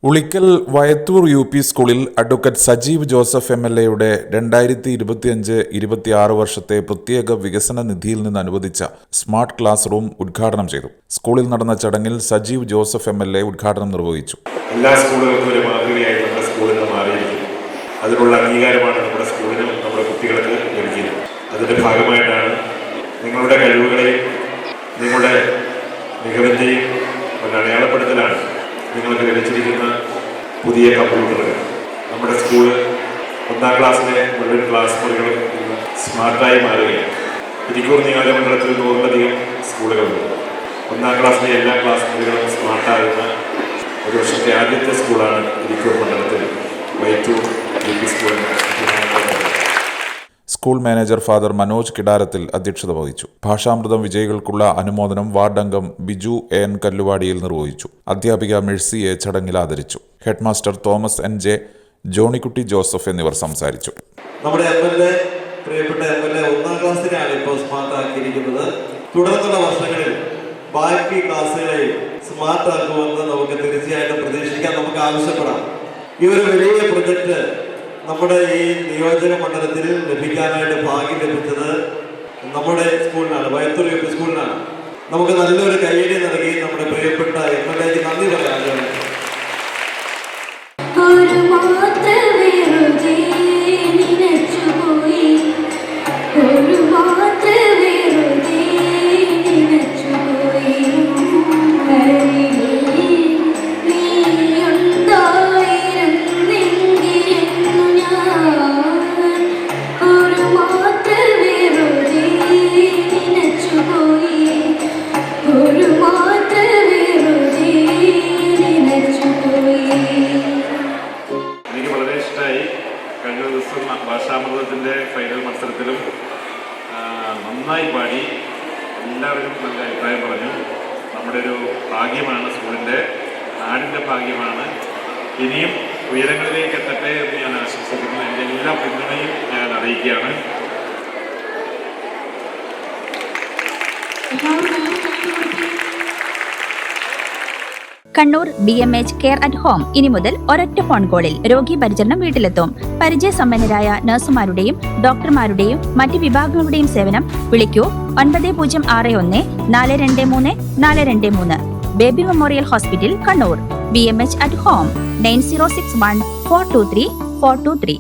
Ulikkal Vayathur UP സ്കൂളിൽ advocate Sajeev Joseph MLA-യുടെ 2025-26 വർഷത്തെ പ്രത്യേക വികസന നിധിയിൽ നിന്ന് അനുവദിച്ച സ്മാർട്ട് ക്ലാസ് റൂം ഉദ്ഘാടനം ചെയ്തു. സ്കൂളിൽ നടന്ന ചടങ്ങിൽ സജീവ് ജോസഫ് MLA ഉദ്ഘാടനം നിർവഹിച്ചു. എല്ലാ സ്കൂളുകൾക്കും ഒരു മാതൃകയായി നമ്മുടെ സ്കൂളിൽ നിന്ന് മാറിയിരിക്കുന്നു. അതിനുള്ള അംഗീകാരമാണ് നമ്മുടെ സ്കൂളിനും നമ്മുടെ കുട്ടികൾക്ക് ലഭിക്കുന്നത്. അതിൻ്റെ ഭാഗമായിട്ടാണ് നിങ്ങളുടെ കഴിവുകളെയും നിങ്ങളുടെ മികവിൻ്റെയും ഒരു അടയാളപ്പെടുത്തലാണ് നിങ്ങൾക്ക് ലഭിച്ചിരിക്കുന്ന പുതിയ കമ്പ്യൂട്ടറുകൾ. നമ്മുടെ സ്കൂള് 1ാം ക്ലാസ്സിലെ മുഴുവൻ ക്ലാസ് മുറികളും സ്മാർട്ടായി മാറുകയാണ്. ഇരിക്കൂർ നിയോജകമണ്ഡലത്തിൽ 100-ലധികം സ്കൂളുകളുണ്ട്. 1ാം ക്ലാസ്സിലെ എല്ലാ ക്ലാസ് മുറികളും സ്മാർട്ടാകുന്ന ഒരു വർഷത്തെ ആദ്യത്തെ സ്കൂളാണ് ഇരിക്കൂർ മണ്ഡലത്തിൽ Vayathur UP school. School manager father Manoj Kidarathil അധ്യക്ഷത വഹിച്ചു. ഭാഷാമൃതം വിജയികൾക്കുള്ള അനുമോദനം വാർഡ് അംഗം ബിജു AN കല്ലുവാടിയിൽ നിർവഹിച്ചു. അധ്യാപിക മെഴ്സിയെ ചടങ്ങിൽ ആദരിച്ചു. Headmaster Thomas NJ, Johnykutty Joseph എന്നിവർ സംസാരിച്ചു. നമ്മുടെ പ്രിയപ്പെട്ട MLA 1ാം ക്ലാസ്സിലാണ് ഇപ്പോൾ സ്മാർട്ട് ആക്കിയിരിക്കുന്നത്. തുടർന്നുള്ള വർഷങ്ങളിൽ ബാക്കി ക്ലാസ്സുകളെ സ്മാർട്ട് ആക്കുമെന്ന് നമുക്ക് തീർച്ചയായിട്ടും പ്രതീക്ഷിക്കാം, നമുക്ക് ആവശ്യപ്പെടാം. ഈ ഒരു വലിയ പ്രൊജക്ട് നമ്മുടെ ഈ നിയോജക മണ്ഡലത്തിൽ ലഭിക്കാനായിട്ട് ഭാഗ്യം ലഭിച്ചത് നമ്മുടെ സ്കൂളിനാണ്, വയത്തൂർ UP സ്കൂളിനാണ്. നമുക്ക് നല്ലൊരു കയ്യടി നൽകി നമ്മുടെ പ്രിയപ്പെട്ട MLA-ക്ക് നന്ദി പറയാൻ. കഴിഞ്ഞ ദിവസം ഭാഷാമൃതത്തിൻ്റെ ഫൈനൽ മത്സരത്തിലും നന്നായി പാടി എല്ലാവരും നല്ല അഭിപ്രായം പറഞ്ഞു. നമ്മുടെ ഒരു ഭാഗ്യമാണ്, സ്കൂളിൻ്റെ നാടിൻ്റെ ഭാഗ്യമാണ്. ഇനിയും ഉയരങ്ങളിലേക്ക് എത്തട്ടെ എന്ന് ഞാൻ ആശംസിക്കുന്നു. എൻ്റെ എല്ലാ പിന്തുണയും ഞാൻ അറിയിക്കുകയാണ്. Kannur BMH care at home ഇനി മുതൽ ഒരൊറ്റ ഫോൺ കോളിൽ രോഗി പരിചരണം വീട്ടിലെത്തും. പരിചയസമ്പന്നരായ നഴ്സുമാരുടെയും ഡോക്ടർമാരുടെയും മറ്റ് വിഭാഗങ്ങളുടെയും സേവനം വിളിക്കൂ 9061 423 423. Baby memorial hospital, Kannur. BMH at home 9061 423 423.